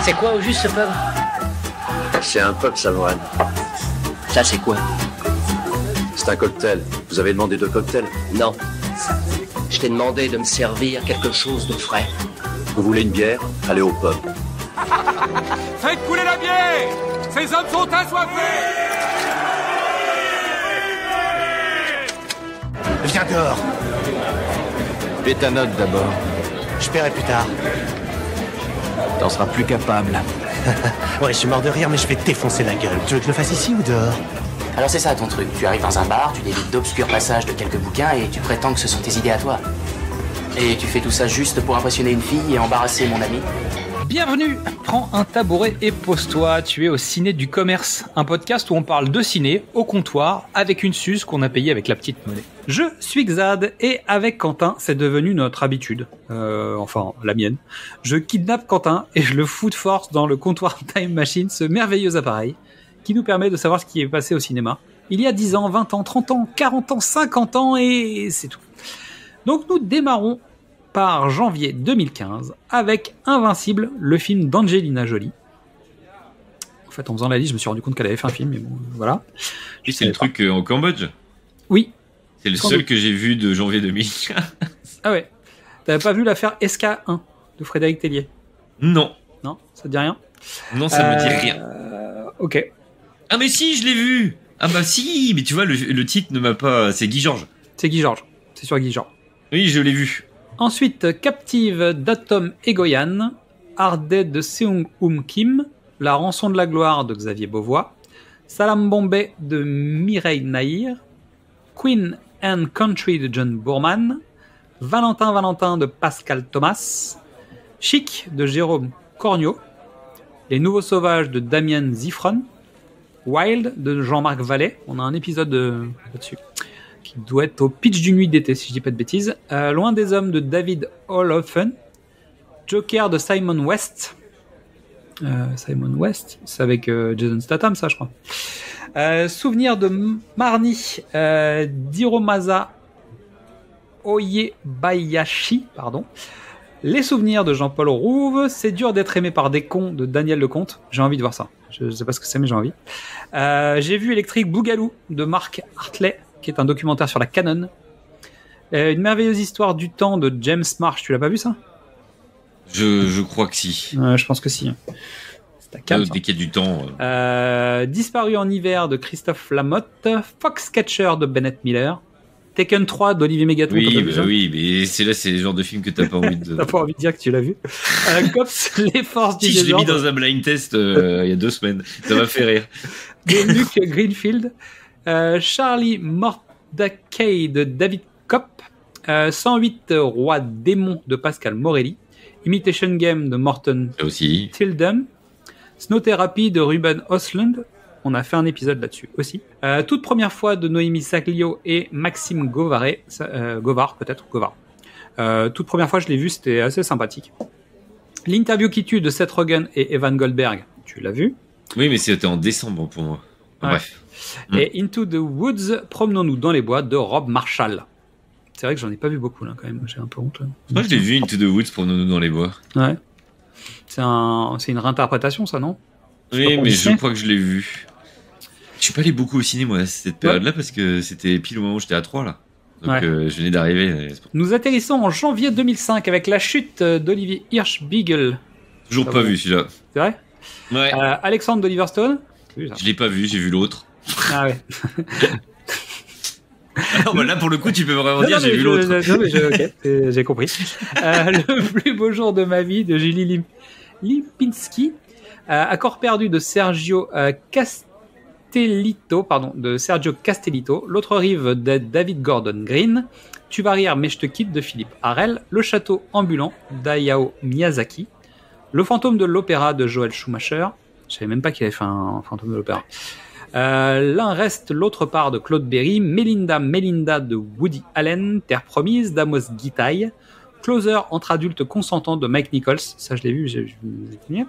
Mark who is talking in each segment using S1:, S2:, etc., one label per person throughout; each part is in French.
S1: C'est quoi au juste ce pub?
S2: C'est un pub, Savoine.
S1: Ça c'est quoi?
S2: C'est un cocktail. Vous avez demandé 2 cocktails?
S1: Non. Je t'ai demandé de me servir quelque chose de frais.
S2: Vous voulez une bière? Allez au pub.
S3: Faites couler la bière! Ces hommes sont assoiffés!
S4: Viens dehors.
S5: Fais ta note d'abord.
S4: Je paierai plus tard.
S5: T'en seras plus capable.
S4: Ouais, je suis mort de rire, mais je vais te défoncer la gueule. Tu veux que je le fasse ici ou dehors?
S6: Alors c'est ça ton truc, tu arrives dans un bar, tu délites d'obscurs passages de quelques bouquins et tu prétends que ce sont tes idées à toi. Et tu fais tout ça juste pour impressionner une fille et embarrasser mon ami?
S7: Bienvenue, prends un tabouret et pose-toi, tu es au Ciné du Commerce, un podcast où on parle de ciné au comptoir avec une suze qu'on a payée avec la petite monnaie. Je suis Xad et avec Quentin, c'est devenu notre habitude, enfin la mienne. Je kidnappe Quentin et je le fous de force dans le comptoir Time Machine, ce merveilleux appareil qui nous permet de savoir ce qui est passé au cinéma. Il y a 10 ans, 20 ans, 30 ans, 40 ans, 50 ans et c'est tout. Donc nous démarrons par janvier 2015 avec Invincible, le film d'Angelina Jolie. En fait, en faisant la liste, je me suis rendu compte qu'elle avait fait un film, mais bon, voilà.
S8: Et c'est le truc en Cambodge?
S7: Oui.
S8: C'est le seul que j'ai vu de janvier 2015.
S7: Ah ouais. T'avais pas vu l'affaire SK1 de Frédéric Tellier?
S8: Non.
S7: Non, ça te dit rien?
S8: Non, ça me dit rien.
S7: Ok.
S8: Ah mais si, je l'ai vu. Ah bah si, mais tu vois, le titre ne m'a pas... C'est Guy Georges.
S7: C'est Guy Georges. C'est sur Guy Georges.
S8: Oui, je l'ai vu.
S7: Ensuite, Captive d'Atom Egoyan, Ardé de Seung Kim, La rançon de la gloire de Xavier Beauvois, Salam Bombay de Mireille Nahir, Queen and Country de John Boorman, Valentin de Pascal Thomas, Chic de Jérôme Cornio, Les Nouveaux Sauvages de Damien Zifron, Wild de Jean-Marc Vallée, on a un épisode là-dessus, qui doit être au pitch d'une nuit d'été, si je dis pas de bêtises. Loin des hommes de David Holofen, Joker de Simon West. Simon West, c'est avec Jason Statham, ça, je crois. Souvenir de Marnie, d'Hiromasa Oyebayashi, pardon. Les souvenirs de Jean-Paul Rouve, C'est dur d'être aimé par des cons de Daniel Lecomte. J'ai envie de voir ça. Je sais pas ce que c'est, mais j'ai envie. J'ai vu Électrique Bougalou de Mark Hartley, qui est un documentaire sur la Canon. Une merveilleuse histoire du temps de James Marsh. Tu l'as pas vu, ça?
S8: Je crois que si.
S7: Je pense que si. C'est à Cannes,
S8: dès qu'il y a du temps.
S7: Disparu en hiver de Christophe Lamotte. Foxcatcher de Bennett Miller. Taken 3 d'Olivier Mégaton.
S8: Oui, mais c'est le genre de film que t'as pas envie de...
S7: T'as pas envie de dire que tu l'as vu. Cops, les forces du
S8: désordre. Je l'ai mis dans un blind test il y a 2 semaines. Ça m'a fait rire.
S7: De Luke Greenfield. Charlie Mordecai de David Kopp. 108 Rois démons de Pascal Morelli. Imitation Game de Morton Tildum. Snow Therapy de Ruben Ostlund. On a fait un épisode là-dessus aussi. Toute première fois de Noémie Saglio et Maxime Govard. Toute première fois, je l'ai vu, c'était assez sympathique. L'interview qui tue de Seth Rogen et Evan Goldberg, tu l'as vu?
S8: Oui, mais c'était en décembre pour moi.
S7: Ouais.
S8: Bref.
S7: Et Into the Woods, Promenons-nous dans les bois de Rob Marshall. C'est vrai que j'en ai pas vu beaucoup là quand même, j'ai un peu honte.
S8: Moi je l'ai vu, Into the Woods, Promenons-nous dans les bois.
S7: Ouais. C'est une réinterprétation, ça, non?
S8: Oui, mais je crois que je l'ai vu. Je suis pas allé beaucoup au ciné, moi, à cette période-là, parce que c'était pile au moment où j'étais à 3, là. Donc, je venais d'arriver.
S7: Nous atterrissons en janvier 2005 avec La chute d'Olivier Hirschbiegel.
S8: Toujours pas vu, celui-là.
S7: C'est vrai?
S8: Ouais.
S7: Alexandre d'Oliver Stone.
S8: Je l'ai pas vu, j'ai vu l'autre.
S7: Ah ouais.
S8: Alors, bah là, pour le coup, tu peux vraiment dire, j'ai vu l'autre.
S7: Ok, j'ai compris. Le plus beau jour de ma vie de Julie Lipinski. Accord perdu de Sergio Castellito, L'autre rive de David Gordon Green, Tu vas rire mais je te quitte de Philippe Harel, Le château ambulant d'Hayao Miyazaki, Le fantôme de l'opéra de Joel Schumacher, je savais même pas qu'il avait fait un fantôme de l'opéra, L'un reste l'autre part de Claude Berry, Melinda de Woody Allen, Terre promise d'Amos Gitaï, Closer entre adultes consentants de Mike Nichols, ça je l'ai vu, j'ai fini.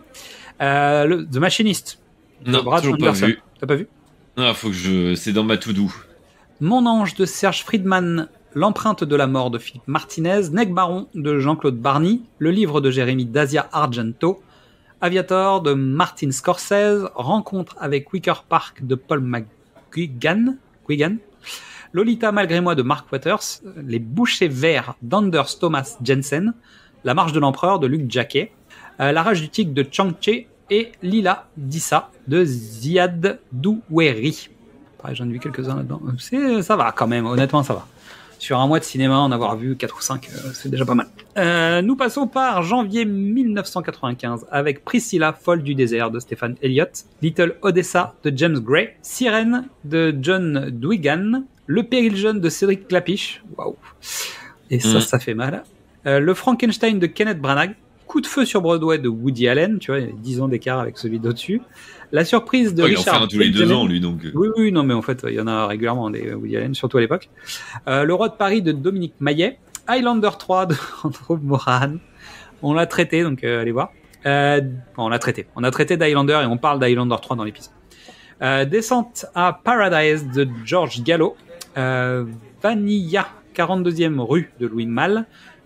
S7: The Machinist.
S8: Non, toujours pas vu.
S7: T'as pas vu?
S8: Non, faut que c'est dans ma to-do.
S7: Mon ange de Serge Friedman, L'empreinte de la mort de Philippe Martinez, Nec Baron de Jean-Claude Barny, Le livre de Jérémy Dacia Argento, Aviator de Martin Scorsese, Rencontre avec Wicker Park de Paul McGuigan, Lolita malgré moi de Mark Waters, Les Bouchers Verts d'Anders Thomas Jensen, La Marche de l'Empereur de Luc Jacquet, La Rage du Tigre de Chang Che et Lila Dissa de Ziad Doueri. Pareil, j'en ai vu quelques-uns là-dedans. Ça va quand même, honnêtement ça va. Sur un mois de cinéma, en avoir vu 4 ou 5, c'est déjà pas mal. Nous passons par janvier 1995 avec Priscilla, folle du désert de Stephen Elliott, Little Odessa de James Gray, Sirène de John Dwigan, Le Péril jeune de Cédric Klapisch, waouh, et ça fait mal. Le Frankenstein de Kenneth Branagh, Coup de feu sur Broadway de Woody Allen, tu vois, il y a 10 ans d'écart avec celui d'au-dessus. La surprise de Richard.
S8: Il en fait un tous les 2 ans, lui, donc.
S7: Oui, non, mais en fait, il y en a régulièrement des Woody Allen, surtout à l'époque. Le Roi de Paris de Dominique Maillet. Highlander 3 de Andrew Moran. On l'a traité, donc allez voir. On l'a traité. On a traité d'Highlander et on parle d'Highlander 3 dans l'épisode. Descente à Paradise de George Gallo. Vanilla, 42e rue de Louis Malle.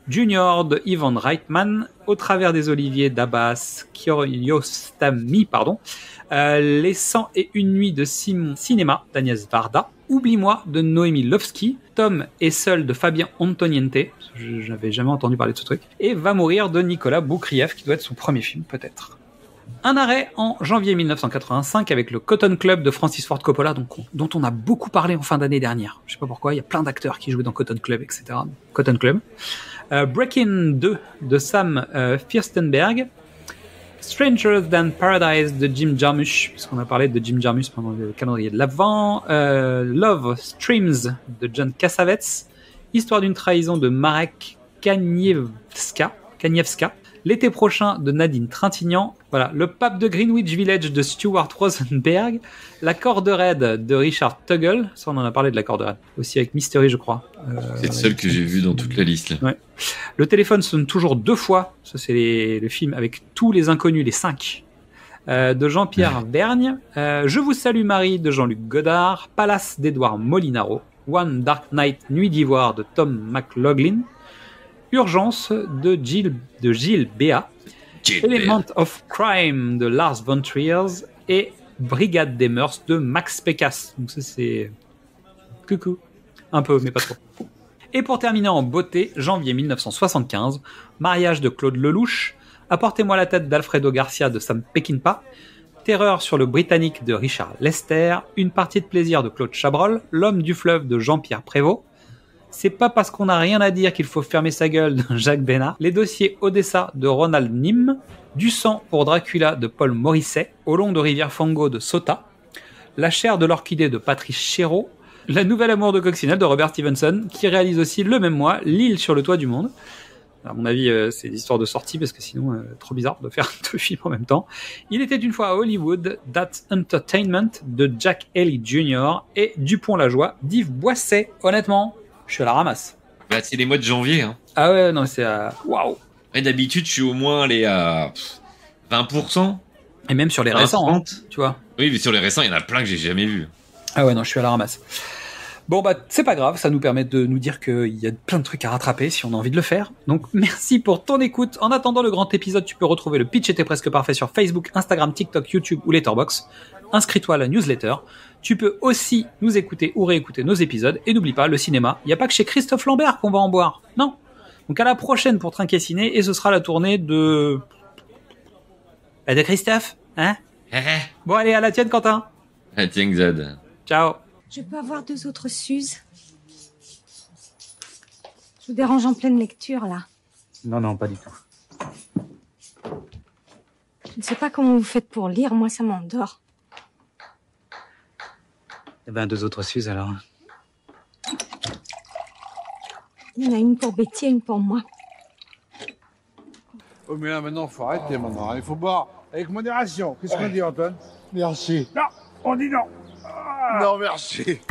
S7: Junior de Ivan Reitman, Au travers des oliviers d'Abbas Kiarostami, Les 101 nuits de Simon Cinéma d'Agnès Varda, Oublie-moi de Noémie Lovski, Tom est seul de Fabien Antoniente, je n'avais jamais entendu parler de ce truc, et Va mourir de Nicolas Boukrieff, qui doit être son premier film peut-être. Un arrêt en janvier 1985 avec le Cotton Club de Francis Ford Coppola, dont on a beaucoup parlé en fin d'année dernière. Je sais pas pourquoi, il y a plein d'acteurs qui jouaient dans Cotton Club, etc. Cotton Club. Breaking 2 de Sam Firstenberg. Stranger Than Paradise de Jim Jarmusch, puisqu'on a parlé de Jim Jarmusch pendant le calendrier de l'Avent. Love Streams de John Cassavetes. Histoire d'une trahison de Marek Kaniewska. L'été prochain de Nadine Trintignant. Voilà, Le Pape de Greenwich Village de Stuart Rosenberg. La Corde raide de Richard Tuggle. Ça, on en a parlé de La Corde raide. Aussi avec Mystery, je crois.
S8: C'est le seul que j'ai vu dans toute la liste. Là.
S7: Ouais. Le téléphone sonne toujours 2 fois. Ça, c'est le film avec tous les inconnus, les 5. De Jean-Pierre Vergne. Je vous salue Marie de Jean-Luc Godard. Palace d'Edouard Molinaro. One Dark Night, Nuit d'Ivoire de Tom McLaughlin. Urgence de Gilles Béat. Element of Crime de Lars von Trier et Brigade des Mœurs de Max Pécasse. Donc ça c'est coucou, un peu mais pas trop. Et pour terminer en beauté, janvier 1975, Mariage de Claude Lelouch, Apportez-moi la tête d'Alfredo Garcia de Sam Peckinpah, Terreur sur le Britannique de Richard Lester, Une partie de plaisir de Claude Chabrol, L'homme du fleuve de Jean-Pierre Prévost, C'est pas parce qu'on n'a rien à dire qu'il faut fermer sa gueule de Jacques Bénard, Les dossiers Odessa de Ronald Nim, Du sang pour Dracula de Paul Morisset, Au long de Rivière Fango de Sota, La chair de l'orchidée de Patrice Chéreau, La nouvelle amour de Coccinelle de Robert Stevenson, qui réalise aussi le même mois L'île sur le toit du monde. À mon avis, c'est l'histoire de sortie, parce que sinon, trop bizarre de faire 2 films en même temps. Il était une fois à Hollywood, That's Entertainment de Jack Haley Jr. et Dupont-la-Joie d'Yves Boisset. Honnêtement, je suis à la ramasse.
S8: Bah, c'est les mois de janvier. Hein.
S7: Ah ouais, non, c'est à... Waouh.
S8: Et d'habitude, je suis au moins allé à 20%.
S7: Et même sur les récents, hein, tu vois.
S8: Oui, mais sur les récents, il y en a plein que j'ai jamais vus.
S7: Ah ouais, non, je suis à la ramasse. Bon, bah, c'est pas grave, ça nous permet de nous dire qu'il y a plein de trucs à rattraper si on a envie de le faire. Donc, merci pour ton écoute. En attendant le grand épisode, tu peux retrouver le pitch était presque parfait sur Facebook, Instagram, TikTok, YouTube ou Letterboxd. Inscris-toi à la newsletter. Tu peux aussi nous écouter ou réécouter nos épisodes. Et n'oublie pas, le cinéma, il n'y a pas que chez Christophe Lambert qu'on va en boire. Non. Donc, à la prochaine pour Trinquer Ciné, et ce sera la tournée de... de Christophe, hein? Bon, allez, à la tienne, Quentin.
S8: À la tienne, Xad.
S7: Ciao.
S9: Je peux avoir 2 autres Suzes? Je vous dérange en pleine lecture, là.
S7: Non, pas du tout.
S9: Je ne sais pas comment vous faites pour lire, moi ça m'endort.
S7: Eh ben, 2 autres Suzes, alors.
S9: Il y en a une pour Betty et une pour moi.
S10: Oh, mais là, maintenant, faut arrêter, maintenant. Il faut boire avec modération. Qu'est-ce qu'on dit, Antoine?
S11: Merci.
S10: Non, on dit non.
S11: Non, merci.